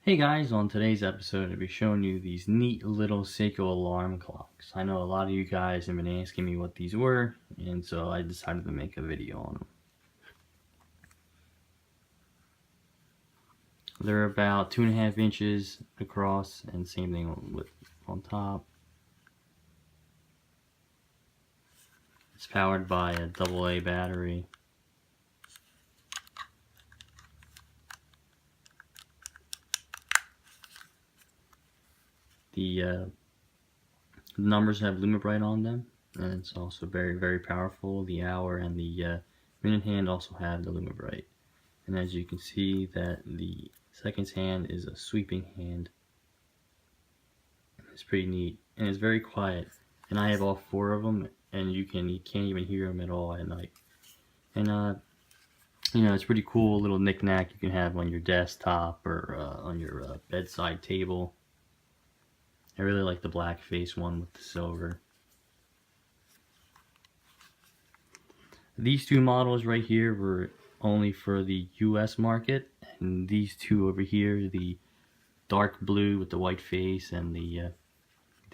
Hey guys, on today's episode I'll be showing you these neat little Seiko alarm clocks. I know a lot of you guys have been asking me what these were, and so I decided to make a video on them. They're about 2.5 inches across, and same thing with on top. It's powered by a AA battery. The numbers have Lumibright on them, and it's also very powerful. The hour and the minute hand also have the Lumibright. And as you can see, that the seconds hand is a sweeping hand. It's pretty neat, and it's very quiet. And I have all 4 of them, and you can't even hear them at all at night. And you know, it's pretty cool little knick-knack you can have on your desktop or on your bedside table. I really like the black face one with the silver. These 2 models right here were only for the US market, and these 2 over here, the dark blue with the white face and the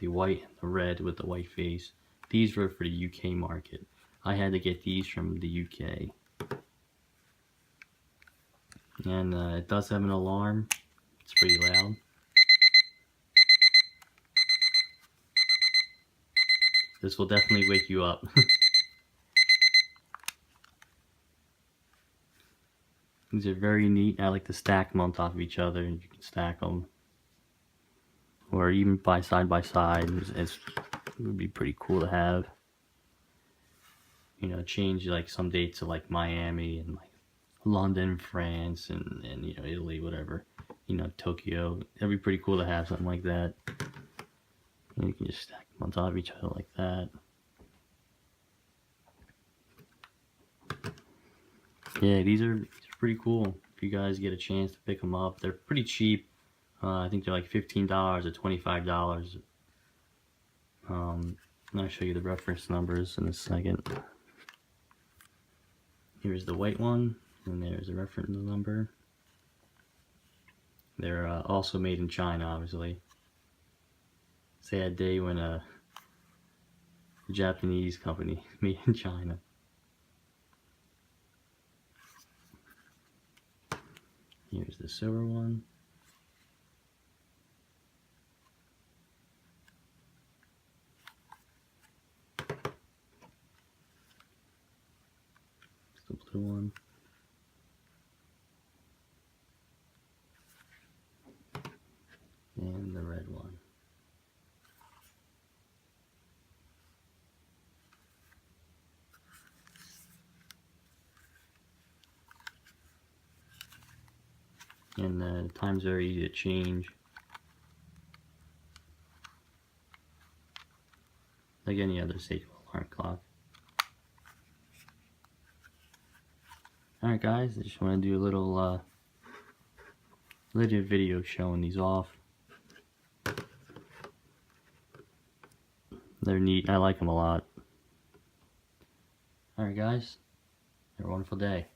white and the red with the white face, these were for the UK market. I had to get these from the UK. And it does have an alarm. It's pretty loud. This will definitely wake you up. These are very neat. I like to stack them on top of each other, and you can stack them, or even by side. It would be pretty cool to have. You know, change like some dates to like Miami and like London, France, and you know, Italy, whatever. You know, Tokyo. That'd be pretty cool to have something like that. And you can just stack them on top of each other like that. Yeah, these are pretty cool. If you guys get a chance to pick them up, they're pretty cheap. I think they're like $15 or $25. I'll show you the reference numbers in a second. Here's the white one, and there's the reference number. They're also made in China, obviously. Sad day when a Japanese company made in China. Here's the silver one. The blue one. And the red one. And the time's very easy to change. Like any other Seiko alarm clock. Alright guys, I just want to do a little video showing these off. They're neat. I like them a lot. Alright guys, have a wonderful day.